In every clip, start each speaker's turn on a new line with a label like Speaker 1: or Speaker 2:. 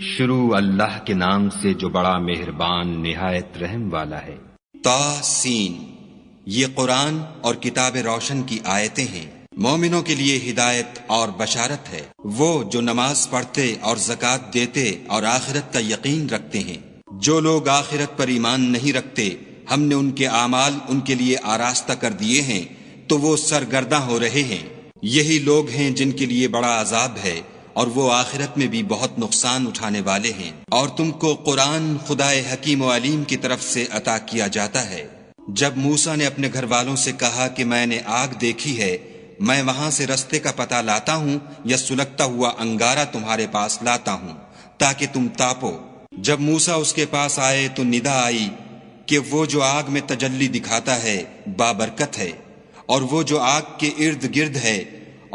Speaker 1: شروع اللہ کے نام سے جو بڑا مہربان نہایت رحم والا ہے۔
Speaker 2: طاسین، یہ قرآن اور کتاب روشن کی آیتیں ہیں، مومنوں کے لیے ہدایت اور بشارت ہے۔ وہ جو نماز پڑھتے اور زکوٰۃ دیتے اور آخرت کا یقین رکھتے ہیں۔ جو لوگ آخرت پر ایمان نہیں رکھتے، ہم نے ان کے اعمال ان کے لیے آراستہ کر دیے ہیں تو وہ سرگرداں ہو رہے ہیں۔ یہی لوگ ہیں جن کے لیے بڑا عذاب ہے اور وہ آخرت میں بھی بہت نقصان اٹھانے والے ہیں۔ اور تم کو قرآن خدائے حکیم و علیم کی طرف سے عطا کیا جاتا ہے۔ جب موسیٰ نے اپنے گھر والوں سے کہا کہ میں نے آگ دیکھی ہے، میں وہاں سے رستے کا پتہ لاتا ہوں یا سلگتا ہوا انگارہ تمہارے پاس لاتا ہوں تاکہ تم تاپو۔ جب موسیٰ اس کے پاس آئے تو ندا آئی کہ وہ جو آگ میں تجلی دکھاتا ہے بابرکت ہے، اور وہ جو آگ کے ارد گرد ہے،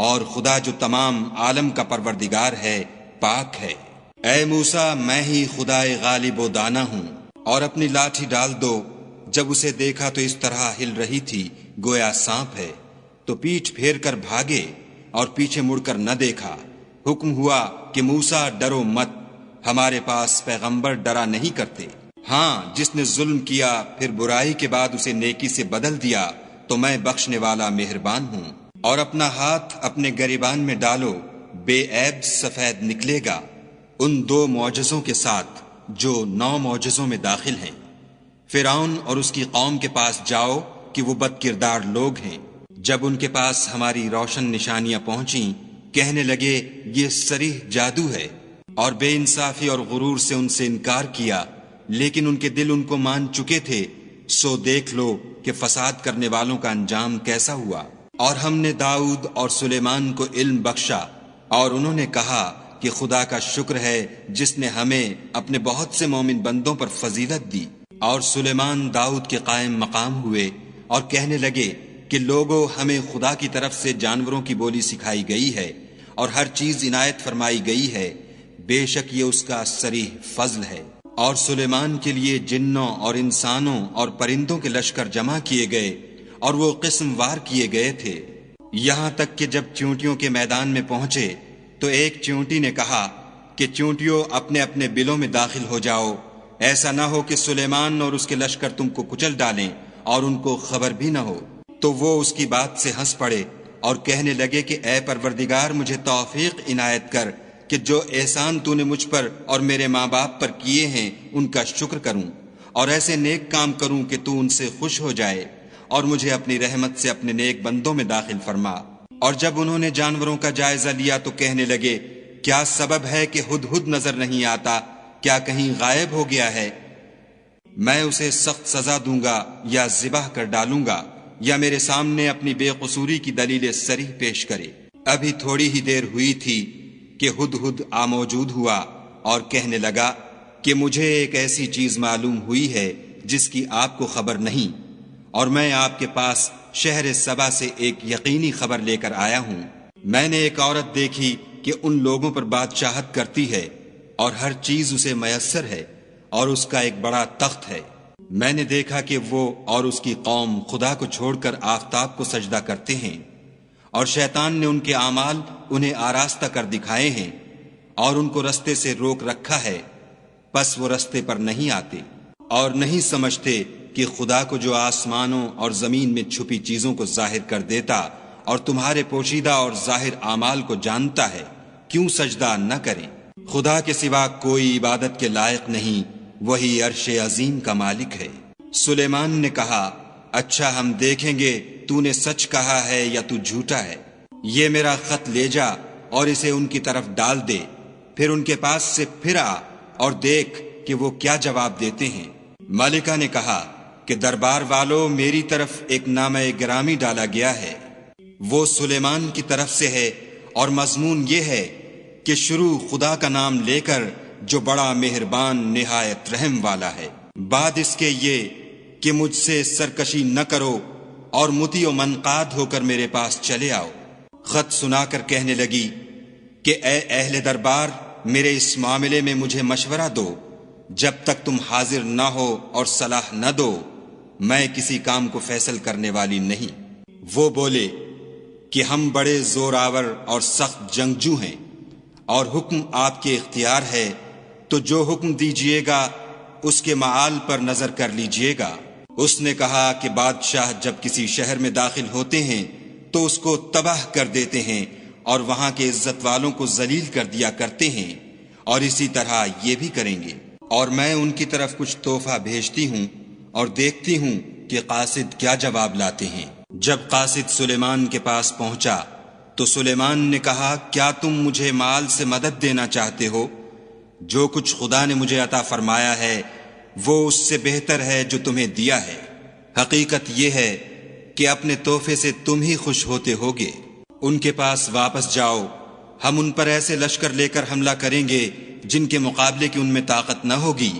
Speaker 2: اور خدا جو تمام عالم کا پروردگار ہے پاک ہے۔ اے موسیٰ، میں ہی خدائے غالب و دانا ہوں، اور اپنی لاٹھی ڈال دو۔ جب اسے دیکھا تو اس طرح ہل رہی تھی گویا سانپ ہے، تو پیٹھ پھیر کر بھاگے اور پیچھے مڑ کر نہ دیکھا۔ حکم ہوا کہ موسیٰ ڈرو مت، ہمارے پاس پیغمبر ڈرا نہیں کرتے۔ ہاں، جس نے ظلم کیا پھر برائی کے بعد اسے نیکی سے بدل دیا تو میں بخشنے والا مہربان ہوں۔ اور اپنا ہاتھ اپنے گریبان میں ڈالو، بے عیب سفید نکلے گا، ان 2 معجزوں کے ساتھ جو 9 معجزوں میں داخل ہیں۔ فرعون اور اس کی قوم کے پاس جاؤ کہ وہ بد کردار لوگ ہیں۔ جب ان کے پاس ہماری روشن نشانیاں پہنچیں، کہنے لگے یہ صریح جادو ہے، اور بے انصافی اور غرور سے ان سے انکار کیا، لیکن ان کے دل ان کو مان چکے تھے۔ سو دیکھ لو کہ فساد کرنے والوں کا انجام کیسا ہوا۔ اور ہم نے داؤد اور سلیمان کو علم بخشا، اور انہوں نے کہا کہ خدا کا شکر ہے جس نے ہمیں اپنے بہت سے مومن بندوں پر فضیلت دی۔ اور سلیمان داؤد کے قائم مقام ہوئے اور کہنے لگے کہ لوگوں، ہمیں خدا کی طرف سے جانوروں کی بولی سکھائی گئی ہے اور ہر چیز عنایت فرمائی گئی ہے، بے شک یہ اس کا صریح فضل ہے۔ اور سلیمان کے لیے جنوں اور انسانوں اور پرندوں کے لشکر جمع کیے گئے، اور وہ قسم وار کیے گئے تھے، یہاں تک کہ جب چیونٹیوں کے میدان میں پہنچے تو ایک چیونٹی نے کہا کہ چیونٹیوں اپنے اپنے بلوں میں داخل ہو جاؤ، ایسا نہ ہو کہ سلیمان اور اس کے لشکر تم کو کچل ڈالیں اور ان کو خبر بھی نہ ہو۔ تو وہ اس کی بات سے ہنس پڑے اور کہنے لگے کہ اے پروردگار، مجھے توفیق عنایت کر کہ جو احسان تو نے مجھ پر اور میرے ماں باپ پر کیے ہیں ان کا شکر کروں، اور ایسے نیک کام کروں کہ تو ان سے خوش ہو جائے، اور مجھے اپنی رحمت سے اپنے نیک بندوں میں داخل فرما۔ اور جب انہوں نے جانوروں کا جائزہ لیا تو کہنے لگے کیا سبب ہے کہ ہدہد نظر نہیں آتا؟ کیا کہیں غائب ہو گیا ہے؟ میں اسے سخت سزا دوں گا یا ذبح کر ڈالوں گا، یا میرے سامنے اپنی بے قصوری کی دلیل صریح پیش کرے۔ ابھی تھوڑی ہی دیر ہوئی تھی کہ ہدہد موجود ہوا اور کہنے لگا کہ مجھے ایک ایسی چیز معلوم ہوئی ہے جس کی آپ کو خبر نہیں، اور میں آپ کے پاس شہر سبا سے ایک یقینی خبر لے کر آیا ہوں۔ میں نے ایک عورت دیکھی کہ ان لوگوں پر بادشاہت کرتی ہے اور ہر چیز اسے میسر ہے، اور اس کا ایک بڑا تخت ہے۔ میں نے دیکھا کہ وہ اور اس کی قوم خدا کو چھوڑ کر آفتاب کو سجدہ کرتے ہیں، اور شیطان نے ان کے اعمال انہیں آراستہ کر دکھائے ہیں اور ان کو رستے سے روک رکھا ہے، پس وہ رستے پر نہیں آتے اور نہیں سمجھتے کہ خدا کو جو آسمانوں اور زمین میں چھپی چیزوں کو ظاہر کر دیتا اور تمہارے پوشیدہ اور ظاہر اعمال کو جانتا ہے، کیوں سجدہ نہ کریں۔ خدا کے سوا کوئی عبادت کے لائق نہیں، وہی عرش عظیم کا مالک ہے۔ سلیمان نے کہا اچھا، ہم دیکھیں گے تو نے سچ کہا ہے یا تو جھوٹا ہے۔ یہ میرا خط لے جا اور اسے ان کی طرف ڈال دے، پھر ان کے پاس سے پھر آ اور دیکھ کہ وہ کیا جواب دیتے ہیں۔ ملکہ نے کہا کہ دربار والوں، میری طرف ایک نامہ گرامی ڈالا گیا ہے، وہ سلیمان کی طرف سے ہے، اور مضمون یہ ہے کہ شروع خدا کا نام لے کر جو بڑا مہربان نہایت رحم والا ہے، بعد اس کے یہ کہ مجھ سے سرکشی نہ کرو اور مطیع و منقاد ہو کر میرے پاس چلے آؤ۔ خط سنا کر کہنے لگی کہ اے اہل دربار، میرے اس معاملے میں مجھے مشورہ دو، جب تک تم حاضر نہ ہو اور صلاح نہ دو میں کسی کام کو فیصل کرنے والی نہیں۔ وہ بولے کہ ہم بڑے زور آور اور سخت جنگجو ہیں، اور حکم آپ کے اختیار ہے تو جو حکم دیجئے گا اس کے معال پر نظر کر لیجئے گا۔ اس نے کہا کہ بادشاہ جب کسی شہر میں داخل ہوتے ہیں تو اس کو تباہ کر دیتے ہیں اور وہاں کے عزت والوں کو ذلیل کر دیا کرتے ہیں، اور اسی طرح یہ بھی کریں گے۔ اور میں ان کی طرف کچھ تحفہ بھیجتی ہوں اور دیکھتی ہوں کہ قاصد کیا جواب لاتے ہیں۔ جب قاصد سلیمان کے پاس پہنچا تو سلیمان نے کہا، کیا تم مجھے مال سے مدد دینا چاہتے ہو؟ جو کچھ خدا نے مجھے عطا فرمایا ہے وہ اس سے بہتر ہے جو تمہیں دیا ہے۔ حقیقت یہ ہے کہ اپنے تحفے سے تم ہی خوش ہوتے ہوگے۔ ان کے پاس واپس جاؤ، ہم ان پر ایسے لشکر لے کر حملہ کریں گے جن کے مقابلے کی ان میں طاقت نہ ہوگی،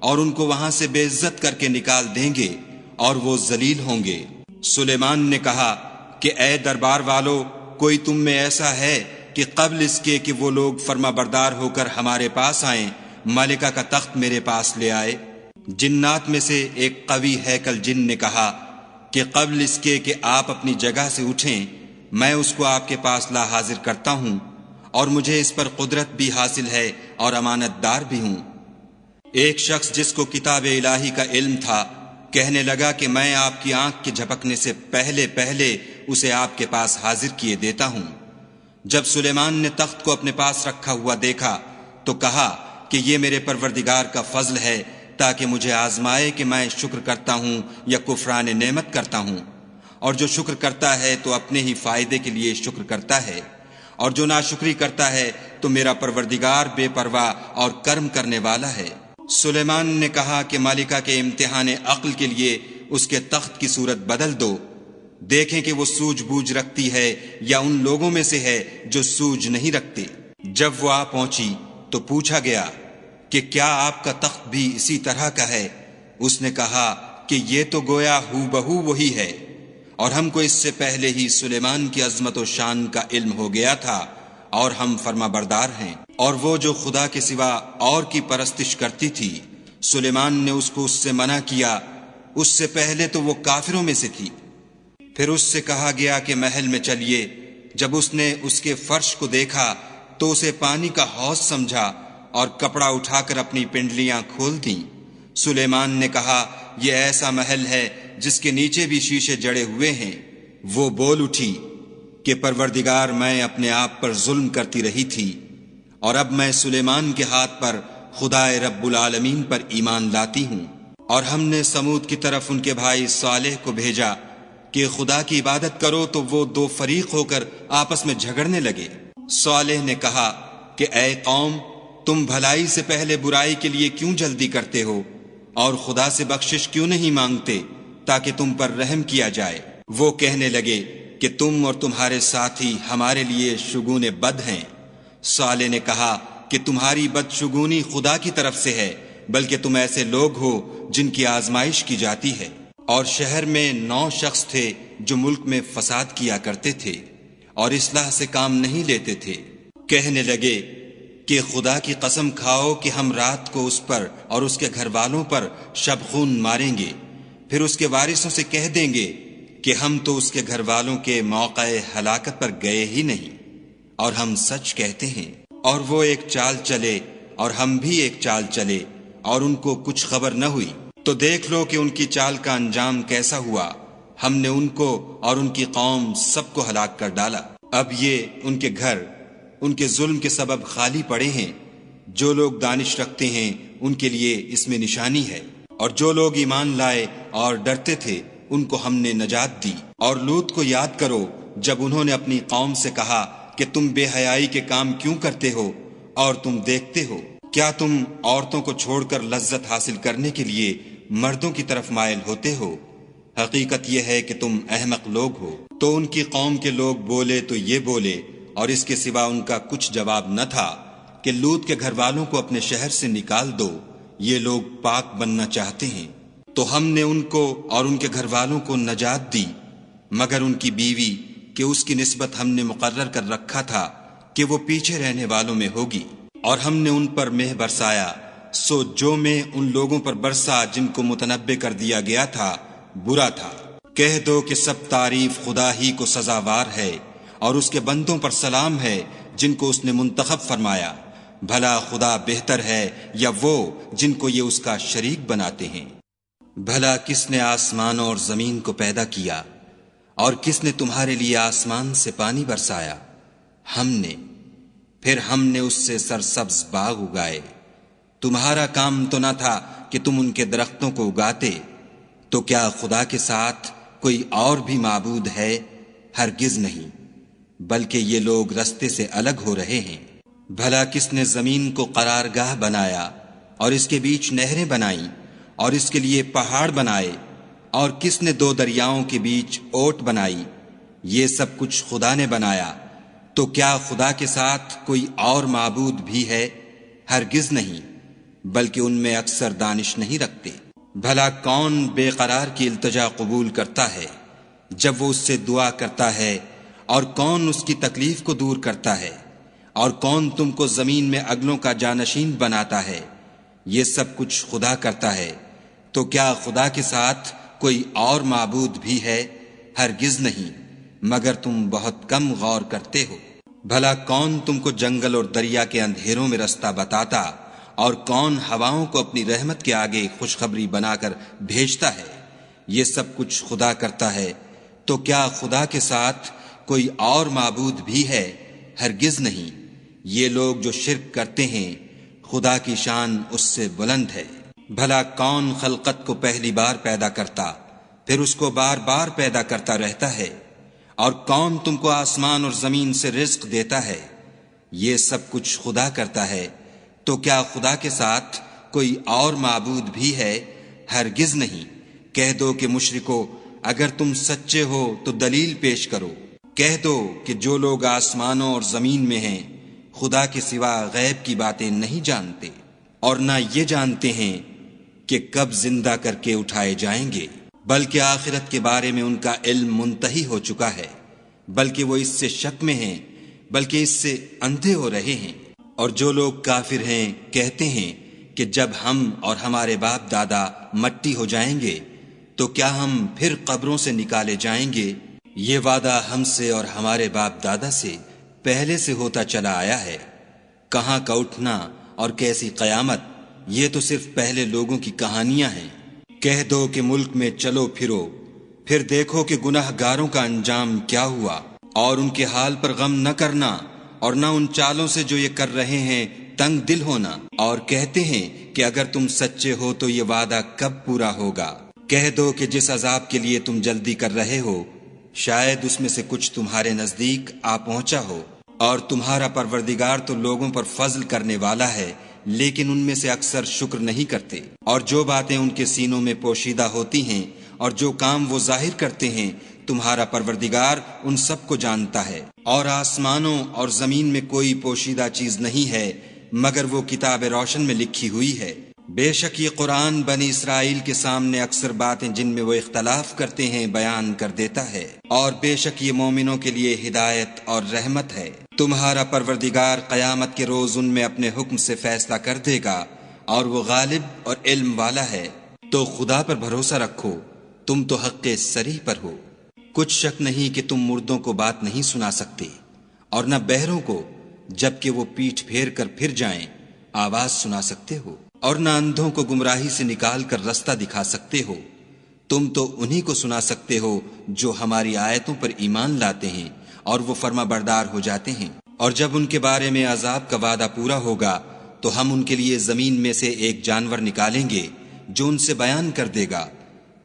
Speaker 2: اور ان کو وہاں سے بے عزت کر کے نکال دیں گے اور وہ ذلیل ہوں گے۔ سلیمان نے کہا کہ اے دربار والو، کوئی تم میں ایسا ہے کہ قبل اس کے کہ وہ لوگ فرما بردار ہو کر ہمارے پاس آئیں ملکہ کا تخت میرے پاس لے آئے؟ جنات میں سے ایک قوی ہیکل جن نے کہا کہ قبل اس کے کہ آپ اپنی جگہ سے اٹھیں میں اس کو آپ کے پاس لا حاضر کرتا ہوں، اور مجھے اس پر قدرت بھی حاصل ہے اور امانت دار بھی ہوں۔ ایک شخص جس کو کتاب الہی کا علم تھا کہنے لگا کہ میں آپ کی آنکھ کے جھپکنے سے پہلے اسے آپ کے پاس حاضر کیے دیتا ہوں۔ جب سلیمان نے تخت کو اپنے پاس رکھا ہوا دیکھا تو کہا کہ یہ میرے پروردگار کا فضل ہے تاکہ مجھے آزمائے کہ میں شکر کرتا ہوں یا کفران نعمت کرتا ہوں، اور جو شکر کرتا ہے تو اپنے ہی فائدے کے لیے شکر کرتا ہے، اور جو ناشکری کرتا ہے تو میرا پروردگار بے پرواہ اور کرم کرنے والا ہے۔ سلیمان نے کہا کہ مالکہ کے امتحان عقل کے لیے اس کے تخت کی صورت بدل دو، دیکھیں کہ وہ سوجھ بوجھ رکھتی ہے یا ان لوگوں میں سے ہے جو سوجھ نہیں رکھتے۔ جب وہ آ پہنچی تو پوچھا گیا کہ کیا آپ کا تخت بھی اسی طرح کا ہے؟ اس نے کہا کہ یہ تو گویا ہو بہو وہی ہے، اور ہم کو اس سے پہلے ہی سلیمان کی عظمت و شان کا علم ہو گیا تھا، اور ہم فرما بردار ہیں۔ اور وہ جو خدا کے سوا اور کی پرستش کرتی تھی سلیمان نے اس کو اس سے منع کیا، اس سے پہلے تو وہ کافروں میں سے تھی۔ پھر اس سے کہا گیا کہ محل میں چلیے۔ جب اس نے اس کے فرش کو دیکھا تو اسے پانی کا حوض سمجھا اور کپڑا اٹھا کر اپنی پنڈلیاں کھول دیں۔ سلیمان نے کہا یہ ایسا محل ہے جس کے نیچے بھی شیشے جڑے ہوئے ہیں۔ وہ بول اٹھی کہ پروردگار میں اپنے آپ پر ظلم کرتی رہی تھی، اور اب میں سلیمان کے ہاتھ پر خدائے رب العالمین پر ایمان لاتی ہوں۔ اور ہم نے سمود کی طرف ان کے بھائی صالح کو بھیجا کہ خدا کی عبادت کرو، تو وہ دو فریق ہو کر آپس میں جھگڑنے لگے۔ صالح نے کہا کہ اے قوم، تم بھلائی سے پہلے برائی کے لیے کیوں جلدی کرتے ہو، اور خدا سے بخشش کیوں نہیں مانگتے تاکہ تم پر رحم کیا جائے؟ وہ کہنے لگے کہ تم اور تمہارے ساتھی ہمارے لیے شگون بد ہیں۔ صالح نے کہا کہ تمہاری بدشگونی خدا کی طرف سے ہے، بلکہ تم ایسے لوگ ہو جن کی آزمائش کی جاتی ہے۔ اور شہر میں 9 شخص تھے جو ملک میں فساد کیا کرتے تھے اور اصلاح سے کام نہیں لیتے تھے۔ کہنے لگے کہ خدا کی قسم کھاؤ کہ ہم رات کو اس پر اور اس کے گھر والوں پر شبخون ماریں گے، پھر اس کے وارثوں سے کہہ دیں گے کہ ہم تو اس کے گھر والوں کے موقع ہلاکت پر گئے ہی نہیں، اور ہم سچ کہتے ہیں۔ اور وہ ایک چال چلے اور ہم بھی ایک چال چلے، اور ان کو کچھ خبر نہ ہوئی۔ تو دیکھ لو کہ ان کی چال کا انجام کیسا ہوا۔ ہم نے ان کو اور ان کی قوم سب کو ہلاک کر ڈالا۔ اب یہ ان کے گھر ان کے ظلم کے سبب خالی پڑے ہیں۔ جو لوگ دانش رکھتے ہیں ان کے لیے اس میں نشانی ہے، اور جو لوگ ایمان لائے اور ڈرتے تھے ان کو ہم نے نجات دی۔ اور لوط کو یاد کرو جب انہوں نے اپنی قوم سے کہا کہ تم بے حیائی کے کام کیوں کرتے ہو، اور تم دیکھتے ہو کیا تم عورتوں کو چھوڑ کر لذت حاصل کرنے کے لیے مردوں کی طرف مائل ہوتے ہو؟ حقیقت یہ ہے کہ تم احمق لوگ ہو۔ تو ان کی قوم کے لوگ بولے تو یہ بولے، اور اس کے سوا ان کا کچھ جواب نہ تھا کہ لوط کے گھر والوں کو اپنے شہر سے نکال دو، یہ لوگ پاک بننا چاہتے ہیں۔ تو ہم نے ان کو اور ان کے گھر والوں کو نجات دی، مگر ان کی بیوی کہ اس کی نسبت ہم نے مقرر کر رکھا تھا کہ وہ پیچھے رہنے والوں میں ہوگی۔ اور ہم نے ان پر مہ برسایا، سو جو مہ ان لوگوں پر برسا جن کو متنبع کر دیا گیا تھا برا تھا۔ کہہ دو کہ سب تعریف خدا ہی کو سزاوار ہے، اور اس کے بندوں پر سلام ہے جن کو اس نے منتخب فرمایا، بھلا خدا بہتر ہے یا وہ جن کو یہ اس کا شریک بناتے ہیں؟ بھلا کس نے آسمانوں اور زمین کو پیدا کیا، اور کس نے تمہارے لیے آسمان سے پانی برسایا؟ ہم نے، پھر ہم نے اس سے سرسبز باغ اگائے۔ تمہارا کام تو نہ تھا کہ تم ان کے درختوں کو اگاتے، تو کیا خدا کے ساتھ کوئی اور بھی معبود ہے؟ ہرگز نہیں، بلکہ یہ لوگ رستے سے الگ ہو رہے ہیں۔ بھلا کس نے زمین کو قرارگاہ بنایا اور اس کے بیچ نہریں بنائیں اور اس کے لیے پہاڑ بنائے، اور کس نے دو دریاؤں کے بیچ اوٹ بنائی؟ یہ سب کچھ خدا نے بنایا، تو کیا خدا کے ساتھ کوئی اور معبود بھی ہے؟ ہرگز نہیں، بلکہ ان میں اکثر دانش نہیں رکھتے۔ بھلا کون بے قرار کی التجا قبول کرتا ہے جب وہ اس سے دعا کرتا ہے، اور کون اس کی تکلیف کو دور کرتا ہے، اور کون تم کو زمین میں اگلوں کا جانشین بناتا ہے؟ یہ سب کچھ خدا کرتا ہے، تو کیا خدا کے ساتھ کوئی اور معبود بھی ہے؟ ہرگز نہیں، مگر تم بہت کم غور کرتے ہو۔ بھلا کون تم کو جنگل اور دریا کے اندھیروں میں رستہ بتاتا، اور کون ہواؤں کو اپنی رحمت کے آگے خوشخبری بنا کر بھیجتا ہے؟ یہ سب کچھ خدا کرتا ہے، تو کیا خدا کے ساتھ کوئی اور معبود بھی ہے؟ ہرگز نہیں۔ یہ لوگ جو شرک کرتے ہیں، خدا کی شان اس سے بلند ہے۔ بھلا کون خلقت کو پہلی بار پیدا کرتا، پھر اس کو بار بار پیدا کرتا رہتا ہے؟ اور کون تم کو آسمان اور زمین سے رزق دیتا ہے؟ یہ سب کچھ خدا کرتا ہے، تو کیا خدا کے ساتھ کوئی اور معبود بھی ہے؟ ہرگز نہیں۔ کہہ دو کہ مشرکو، اگر تم سچے ہو تو دلیل پیش کرو۔ کہہ دو کہ جو لوگ آسمانوں اور زمین میں ہیں خدا کے سوا غیب کی باتیں نہیں جانتے، اور نہ یہ جانتے ہیں کہ کب زندہ کر کے اٹھائے جائیں گے، بلکہ آخرت کے بارے میں ان کا علم منتہی ہو چکا ہے، بلکہ وہ اس سے شک میں ہیں، بلکہ اس سے اندھے ہو رہے ہیں۔ اور جو لوگ کافر ہیں کہتے ہیں کہ جب ہم اور ہمارے باپ دادا مٹی ہو جائیں گے تو کیا ہم پھر قبروں سے نکالے جائیں گے؟ یہ وعدہ ہم سے اور ہمارے باپ دادا سے پہلے سے ہوتا چلا آیا ہے۔ کہاں کا اٹھنا اور کیسی قیامت، یہ تو صرف پہلے لوگوں کی کہانیاں ہیں۔ کہہ دو کہ ملک میں چلو پھرو، پھر دیکھو کہ گناہ گاروں کا انجام کیا ہوا، اور ان کے حال پر غم نہ کرنا، اور نہ ان چالوں سے جو یہ کر رہے ہیں تنگ دل ہونا، اور کہتے ہیں کہ اگر تم سچے ہو تو یہ وعدہ کب پورا ہوگا؟ کہہ دو کہ جس عذاب کے لیے تم جلدی کر رہے ہو شاید اس میں سے کچھ تمہارے نزدیک آ پہنچا ہو، اور تمہارا پروردگار تو لوگوں پر فضل کرنے والا ہے، لیکن ان میں سے اکثر شکر نہیں کرتے۔ اور جو باتیں ان کے سینوں میں پوشیدہ ہوتی ہیں اور جو کام وہ ظاہر کرتے ہیں، تمہارا پروردگار ان سب کو جانتا ہے۔ اور آسمانوں اور زمین میں کوئی پوشیدہ چیز نہیں ہے مگر وہ کتاب روشن میں لکھی ہوئی ہے۔ بے شک یہ قرآن بنی اسرائیل کے سامنے اکثر باتیں جن میں وہ اختلاف کرتے ہیں بیان کر دیتا ہے، اور بے شک یہ مومنوں کے لیے ہدایت اور رحمت ہے۔ تمہارا پروردگار قیامت کے روز ان میں اپنے حکم سے فیصلہ کر دے گا، اور وہ غالب اور علم والا ہے۔ تو خدا پر بھروسہ رکھو، تم تو حق صریح پر ہو۔ کچھ شک نہیں کہ تم مردوں کو بات نہیں سنا سکتے، اور نہ بہروں کو جبکہ وہ پیٹھ پھیر کر پھر جائیں آواز سنا سکتے ہو، اور نہ اندھوں کو گمراہی سے نکال کر رستہ دکھا سکتے ہو۔ تم تو انہی کو سنا سکتے ہو جو ہماری آیتوں پر ایمان لاتے ہیں اور وہ فرما بردار ہو جاتے ہیں۔ اور جب ان کے بارے میں عذاب کا وعدہ پورا ہوگا تو ہم ان کے لیے زمین میں سے ایک جانور نکالیں گے جو ان سے بیان کر دے گا،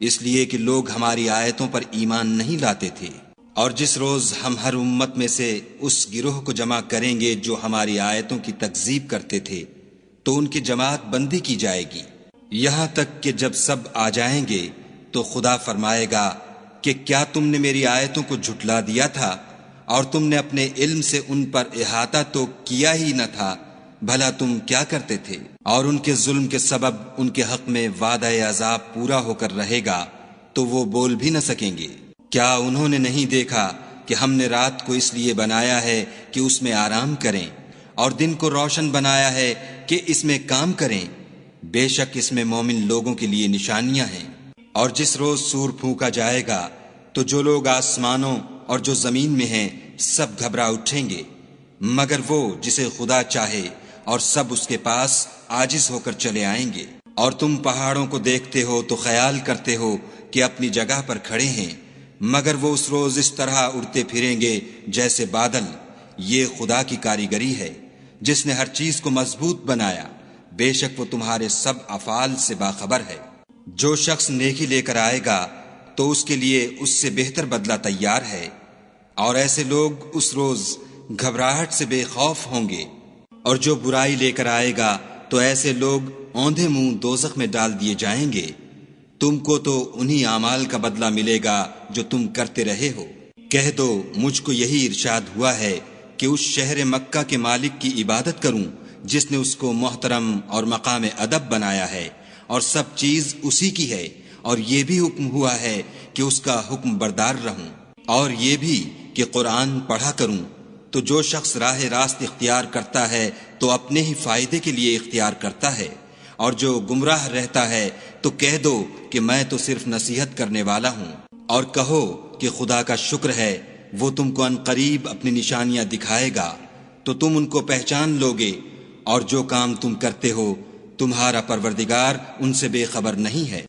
Speaker 2: اس لیے کہ لوگ ہماری آیتوں پر ایمان نہیں لاتے تھے۔ اور جس روز ہم ہر امت میں سے اس گروہ کو جمع کریں گے جو ہماری آیتوں کی تکذیب کرتے تھے تو ان کی جماعت بندی کی جائے گی، یہاں تک کہ جب سب آ جائیں گے تو خدا فرمائے گا کہ کیا تم نے میری آیتوں کو جھٹلا دیا تھا، اور تم نے اپنے علم سے ان پر احاطہ تو کیا ہی نہ تھا، بھلا تم کیا کرتے تھے؟ اور ان کے ظلم کے سبب ان کے حق میں وعدہ عذاب پورا ہو کر رہے گا تو وہ بول بھی نہ سکیں گے۔ کیا انہوں نے نہیں دیکھا کہ ہم نے رات کو اس لیے بنایا ہے کہ اس میں آرام کریں، اور دن کو روشن بنایا ہے کہ اس میں کام کریں؟ بے شک اس میں مومن لوگوں کے لیے نشانیاں ہیں۔ اور جس روز سور پھونکا جائے گا تو جو لوگ آسمانوں اور جو زمین میں ہیں سب گھبرا اٹھیں گے، مگر وہ جسے خدا چاہے اور سب اس کے پاس عاجز ہو کر چلے آئیں گے۔ اور تم پہاڑوں کو دیکھتے ہو تو خیال کرتے ہو کہ اپنی جگہ پر کھڑے ہیں، مگر وہ اس روز اس طرح اڑتے پھریں گے جیسے بادل۔ یہ خدا کی کاریگری ہے جس نے ہر چیز کو مضبوط بنایا، بے شک وہ تمہارے سب افعال سے باخبر ہے۔ جو شخص نیکی لے کر آئے گا تو اس کے لیے اس سے بہتر بدلہ تیار ہے، اور ایسے لوگ اس روز گھبراہٹ سے بے خوف ہوں گے۔ اور جو برائی لے کر آئے گا تو ایسے لوگ اوندھے منہ دوزخ میں ڈال دیے جائیں گے۔ تم کو تو انہی اعمال کا بدلہ ملے گا جو تم کرتے رہے ہو۔ کہہ دو مجھ کو یہی ارشاد ہوا ہے کہ اس شہر مکہ کے مالک کی عبادت کروں جس نے اس کو محترم اور مقام ادب بنایا ہے، اور سب چیز اسی کی ہے، اور یہ بھی حکم ہوا ہے کہ اس کا حکم بردار رہوں، اور یہ بھی کہ قرآن پڑھا کروں۔ تو جو شخص راہ راست اختیار کرتا ہے تو اپنے ہی فائدے کے لیے اختیار کرتا ہے، اور جو گمراہ رہتا ہے تو کہہ دو کہ میں تو صرف نصیحت کرنے والا ہوں۔ اور کہو کہ خدا کا شکر ہے وہ تم کو عنقریب اپنی نشانیاں دکھائے گا تو تم ان کو پہچان لوگے، اور جو کام تم کرتے ہو تمہارا پروردگار ان سے بے خبر نہیں ہے۔